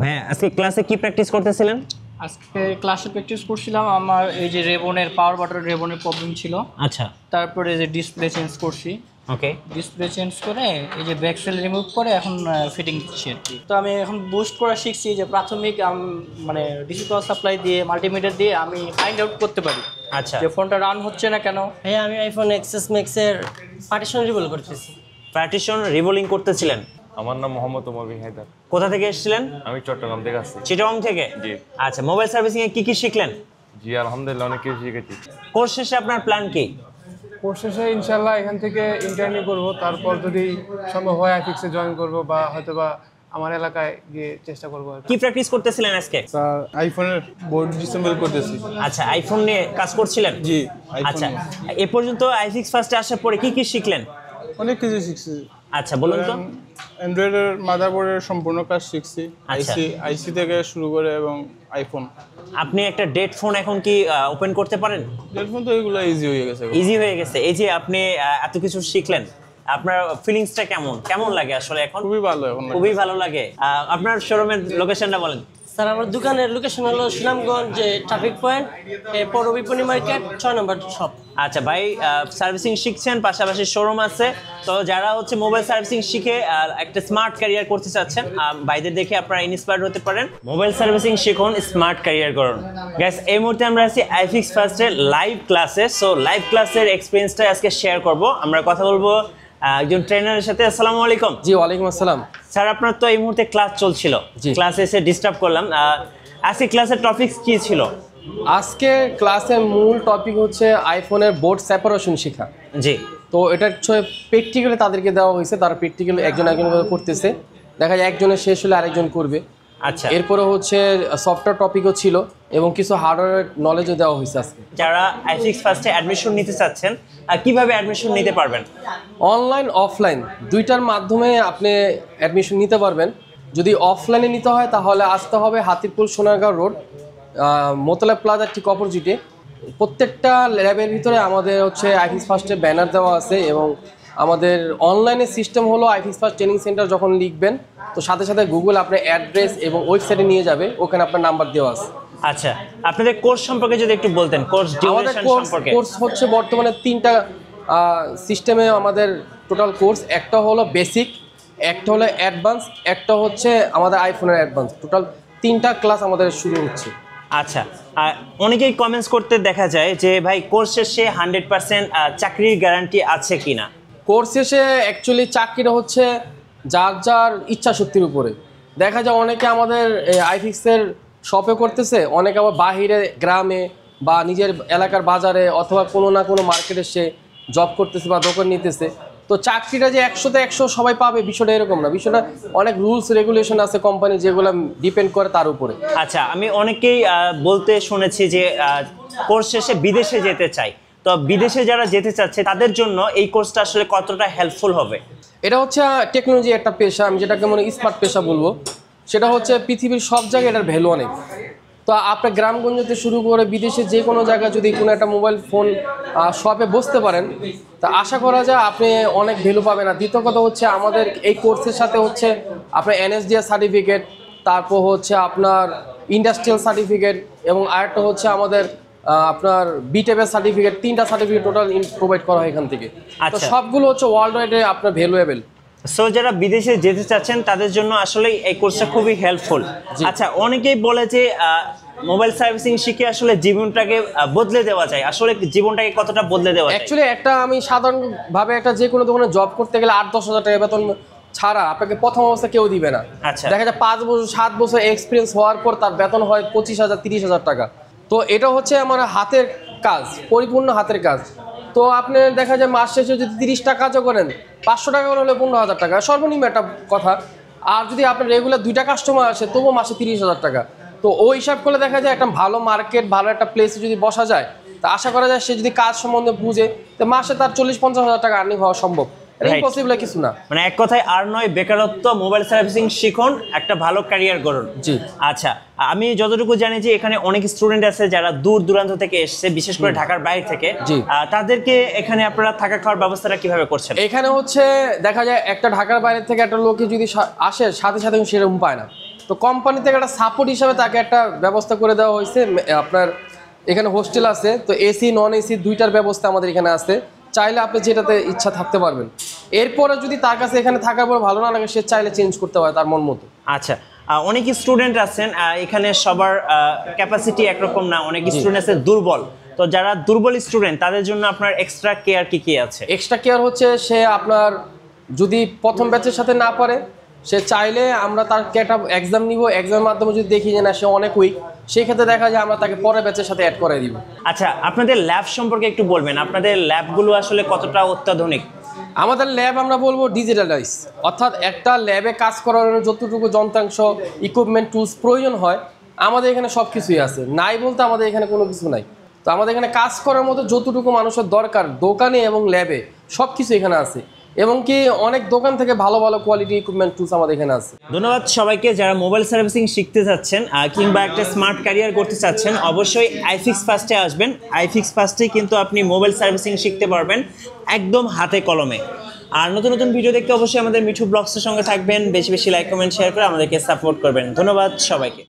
ভাইয়া আজকে ক্লাসে কি প্র্যাকটিস করতেছিলেন? আজকে ক্লাসে প্র্যাকটিস করছিলাম। আমার এই যে রেবনের পাওয়ার বাটনের রেবনের প্রবলেম ছিল। আচ্ছা, তারপরে যে ডিসপ্লে চেঞ্জ করছি, ওকে। ডিসপ্লে চেঞ্জ করে এই যে ব্যাকসেল রিমুভ করে এখন ফিটিং দিচ্ছি আর কি। তো আমি এখন বুস্ট করা শিখছি যে প্রাথমিক মানে ডিসি পাওয়ার সাপ্লাই দিয়ে মাল্টিমিটার দিয়ে আমি ফাইন্ড আউট করতে পারি আচ্ছা, যে ফোনটা রান হচ্ছে না কেন। হ্যাঁ, আমি আইফোন এক্সএস ম্যাক্সের পার্টিশন রিভল করতেছি। পার্টিশন রিবোলিং করতেছিলেন। আমার নাম মোহাম্মদ ওমর বিন হায়দার। কোথা থেকে এসেছিলেন? আমি চট্টগ্রাম থেকে আসছি। চিটাগং থেকে? জি। আচ্ছা, মোবাইল সার্ভিসিং এ কি কি শিখলেন? জি আলহামদুলিল্লাহ অনেক কিছু শিখেছি। কোর্স শেষে আপনার প্ল্যান কি? কোর্স শেষে ইনশাল্লাহ এখান থেকে ইন্টারভিউ করব, তারপর যদি সম্ভব হয় আইফিক্সে জয়েন করব বা হয়তোবা আমার এলাকায় গিয়ে চেষ্টা করব। কি প্র্যাকটিস করতেছিলেন আজকে? স্যার আইফোনের বোর্ড ডিসেম্বল করতেছি। আচ্ছা, আইফোন নিয়ে কাজ করছিলেন? জি, আইফোন আচ্ছা, নিয়ে। এ পর্যন্ত আইফিক্স ফার্স্টে আসার পরে কি কি শিখলেন? অনেক কিছু শিখছি। আচ্ছা, বলুন তো। অ্যান্ড্রয়েডের মাদারবোর্ডের সম্পূর্ণ কাজ শিখছি, আচ্ছা। আইসি থেকে শুরু করে এবং আইফোন। আপনি একটা ডেট ফোন এখন কি ওপেন করতে পারেন? টেলিফোন তো এগুলো ইজি হয়ে গেছে। ইজি হয়ে গেছে। এই যে আপনি এত কিছু শিখলেন, আপনার ফিলিংসটা কেমন লাগে আসলে এখন? খুবই ভালো এখন লাগে। খুবই ভালো লাগে। আপনার শোরুমের লোকেশনটা বলেন। স্যার, আমার দোকানের লোকেশন হলো সুনামগঞ্জ ট্রাফিক পয়েন্ট, পৌর বিপণী মার্কেট ৬ নম্বর শপ। আচ্ছা ভাই, সার্ভিসিং শিখছেন, পাশাপাশি শোরুম আছে। তো যারা হচ্ছে মোবাইল সার্ভিসিং শিখে একটা স্মার্ট ক্যারিয়ার করতে চাচ্ছেন, ভাইদের দেখে আপনারা ইন্সপায়ার্ড হতে পারেন। মোবাইল সার্ভিসিং শিখুন, স্মার্ট ক্যারিয়ার করুন। গাইস, এই মুহূর্তে আমরা আছি আইফিক্স ফার্স্টের লাইভ ক্লাসে। সো লাইভ ক্লাসের এক্সপিরিয়েন্সটা আজকে শেয়ার করব। আমরা কথা বলবো একজন ট্রেনারের সাথে। আসসালামু আলাইকুম। জি, ওয়ালাইকুম আসসালাম। স্যার, আপনার তো এই মুহূর্তে ক্লাস চলছিল, ক্লাসে এসে ডিস্টার্ব করলাম। আজকে ক্লাসের টপিকস কি ছিল? আজকে ক্লাসের মূল টপিক হচ্ছে আইফোনের বোর্ড সেপারেশন শেখা। জি। তো এটা হচ্ছে প্র্যাকটিক্যালি তাদেরকে দেওয়া হয়েছে, তারা প্র্যাকটিক্যালি একজন করে করতেছে। দেখা যায় একজনের শেষ হলে আরেকজন করবে। আচ্ছা। এরপরে হচ্ছে সফটওয়্যার টপিকও ছিল এবং কিছু হার্ডওয়্যার নলেজও দেওয়া হয়েছে আজকে। যারা আইফিক্স ফার্স্টে অ্যাডমিশন নিতে চাচ্ছেন, কিভাবে অ্যাডমিশন নিতে পারবেন? অনলাইন অফলাইন দুইটার মাধ্যমে আপনি অ্যাডমিশন নিতে পারবেন। যদি অফলাইনে নিতে হয় তাহলে আসতে হবে হাতিরপুল সোনারগাঁও রোড, মোতলা প্লাজার ঠিক অপোজিটে। প্রত্যেকটা ল্যাবের ভিতরে আমাদের হচ্ছে আইফিক্স ফার্স্টের ব্যানার দেওয়া আছে এবং আমাদের অনলাইনে সিস্টেম হলো আইফিক্স ফার্স্ট ট্রেনিং সেন্টার। যখন লিখবেন তো সাথে সাথে গুগল আপনার অ্যাড্রেস এবং ওয়েবসাইটে নিয়ে যাবে, ওখানে আপনার নাম্বার দেওয়া আছে। আচ্ছা, আপনাদের কোর্স সম্পর্কে যদি একটু বলতেন, কোর্স ডিউরেশন সম্পর্কে। কোর্স হচ্ছে বর্তমানে 3টা সিস্টেমে আমাদের টোটাল কোর্স। একটা হলো বেসিক, একটা হলো অ্যাডভান্স, একটা হচ্ছে আমাদের আইফোনের অ্যাডভান্স। টোটাল 3টা ক্লাস আমাদের শুরু হচ্ছে। আচ্ছা, অনেকেই কমেন্টস করতে দেখা যায় যে ভাই কোর্স শেষে 100% চাকরির গ্যারান্টি আছে কিনা? কোর্স শেষে অ্যাকচুয়ালি চাকরিটা হচ্ছে যার যার ইচ্ছা শক্তির উপরে। দেখা যায় অনেকে আমাদের আইফিক্সের শপে করতেছে, অনেকে আবার বাহিরে গ্রামে বা নিজের এলাকার বাজারে অথবা কোনো না কোনো মার্কেটে সে জব করতেছে বা দোকান নিতেছে। তো চাকরিটা যে 100তে 100 সবাই পাবে বিষয়টা এরকম না। বিষয়টা অনেক রুলস রেগুলেশন আছে কোম্পানি, যেগুলো ডিপেন্ড করে তার উপরে। আচ্ছা, আমি অনেকেই বলতে শুনেছি যে কোর্স শেষে বিদেশে যেতে চাই। তো বিদেশে যারা যেতে চাচ্ছে তাদের জন্য এই কোর্সটা আসলে কতটা হেল্পফুল হবে? এটা হচ্ছে টেকনোলজি একটা পেশা, আমি যেটাকে মনে স্মার্ট পেশা বলবো। সেটা হচ্ছে পৃথিবীর সব জায়গায় এটার ভ্যালু অনেক। তো আপনার গ্রামগঞ্জ থেকে শুরু করে বিদেশে যে কোনো জায়গায় যদি কোনো একটা মোবাইল ফোন শপে বসতে পারেন, তা আশা করা যায় আপনি অনেক ভ্যালু পাবেন। আর দ্বিতীয় কথা হচ্ছে আমাদের এই কোর্সের সাথে হচ্ছে আপনার এনএসডিএস সার্টিফিকেট, তারপর হচ্ছে আপনার ইন্ডাস্ট্রিয়াল সার্টিফিকেট এবং আরেকটা হচ্ছে আমাদের আপনার বিটেপের সার্টিফিকেট। 3টা সার্টিফিকেট টোটাল প্রোভাইড করা হয় এখান থেকে। তো সবগুলো হচ্ছে ওয়ার্ল্ড ওয়াইডে আপনার ভ্যালুয়েবল। সো যারা বিদেশে যেতে চাচ্ছেন তাদের জন্য আসলে এই কোর্সটা খুবই হেল্পফুল। আচ্ছা, অনেকেই বলে যে মোবাইল সার্ভিসিং শিখে আসলে জীবনটাকে বদলে দেওয়া যায়। আসলে জীবনটাকে কতটা বদলে দেওয়া যায়? অ্যাকচুয়ালি একটা আমি সাধারণভাবে একটা যে কোনো দোকানে জব করতে গেলে 8-10 হাজার টাকা বেতন ছাড়া আপনাকে প্রথম অবস্থা কেউ দিবে না। আচ্ছা। দেখা যায় 5 বছর 7 বছর এক্সপিরিয়েন্স হওয়ার পর তার বেতন হয় 25,000 30,000 টাকা। তো এটা হচ্ছে আমার হাতের কাজ, পরিপূর্ণ হাতের কাজ। তো আপনি দেখা যায় মাস শেষে যদি 30টা কাজও করেন, 500 টাকা করে হলে 15,000 টাকা সর্বনিম্ন একটা কথা। আর যদি আপনার রেগুলার 2টা কাস্টমার আসে তবুও মাসে 30,000 টাকা। তো ওই হিসাব করলে দেখা যায় একটা ভালো মার্কেট, ভালো একটা প্লেসে যদি বসা যায়, তা আশা করা যায় সে যদি কাজ সম্বন্ধে বুঝে তো মাসে তার 40-50 হাজার টাকা আর্নিং হওয়া সম্ভব। ইম্পসিবল কিছু না। মানে এক কথায় আর নয় বেকারত্ব, মোবাইল সার্ভিসিং শিখুন, একটা ভালো ক্যারিয়ার গড়ুন। জি। আচ্ছা, আমি যতটুকু জানি যে এখানে অনেক স্টুডেন্ট আছে যারা দূর দূরান্ত থেকে এসেছে, বিশেষ করে ঢাকার বাইরে থেকে। জি। তাদেরকে এখানে আপনারা থাকা খাওয়ার ব্যবস্থাটা কিভাবে করছেন? এখানে হচ্ছে দেখা যায় একটা ঢাকার বাইরে থেকে একটা লোকে যদি আসে সাথে সাথে সে রুম পায় না। তো কোম্পানি থেকে একটা সাপোর্ট হিসাবে তাকে একটা ব্যবস্থা করে দেওয়া হয়েছে। আপনার এখানে হোস্টেল আছে, তো এসি নন এসি দুইটার ব্যবস্থা আমাদের এখানে আছে। চাইলে আপনি যেটাতে ইচ্ছা থাকতে পারবেন। এরপরে যদি তার কাছে এখানে থাকার পর ভালো না লাগে, সে চাইলে চেঞ্জ করতে পারে তার মন মতো। আচ্ছা, অনেক স্টুডেন্ট আছেন, এখানে সবার ক্যাপাসিটি একরকম না, অনেক স্টুডেন্ট আছে দুর্বল। তো যারা দুর্বল স্টুডেন্ট তাদের জন্য আপনার এক্সট্রা কেয়ার কি আছে? এক্সট্রা কেয়ার হচ্ছে সে আপনার যদি প্রথম ব্যাচের সাথে না পারে, সে চাইলে আমরা তাকে একটা এক্সাম নিব, এক্সামের মাধ্যমে যদি দেখি যে না সে অনেক উইক, সেই ক্ষেত্রে দেখা যায় আমরা তাকে পরের ব্যাচের সাথে অ্যাড করে দিব। আচ্ছা, আপনাদের ল্যাব সম্পর্কে একটু বলবেন, আপনাদের ল্যাবগুলো আসলে কতটা অত্যাধুনিক? আমাদের ল্যাব আমরা বলবো ডিজিটালাইজ, অর্থাৎ একটা ল্যাবে কাজ করার জন্য যতটুকু যন্ত্রাংশ ইকুইপমেন্ট টুলস প্রয়োজন হয় আমাদের এখানে সব কিছুই আছে। নাই বলতে আমাদের এখানে কোনো কিছু নাই। তো আমাদের এখানে কাজ করার মতো যতটুকু মানুষের দরকার দোকানে এবং ল্যাবে সব কিছু এখানে আছে, এবং কি অনেক দোকান থেকে ভালো ভালো কোয়ালিটি ইকুইপমেন্ট টুলস আমাদের এখানে আছে। ধন্যবাদ সবাইকে যারা মোবাইল সার্ভিসিং শিখতে চাচ্ছেন কিংবা একটা স্মার্ট ক্যারিয়ার করতে চাচ্ছেন, অবশ্যই আইফিক্স ফার্স্টে আসবেন। আইফিক্স ফার্স্টে কিন্তু আপনি মোবাইল সার্ভিসিং শিখতে পারবেন একদম হাতে কলমে। আর নতুন নতুন ভিডিও দেখতে অবশ্যই আমাদের মিঠু ব্লগসের সঙ্গে থাকবেন। বেশি বেশি লাইক কমেন্ট শেয়ার করে আমাদেরকে সাপোর্ট করবেন। ধন্যবাদ সবাইকে।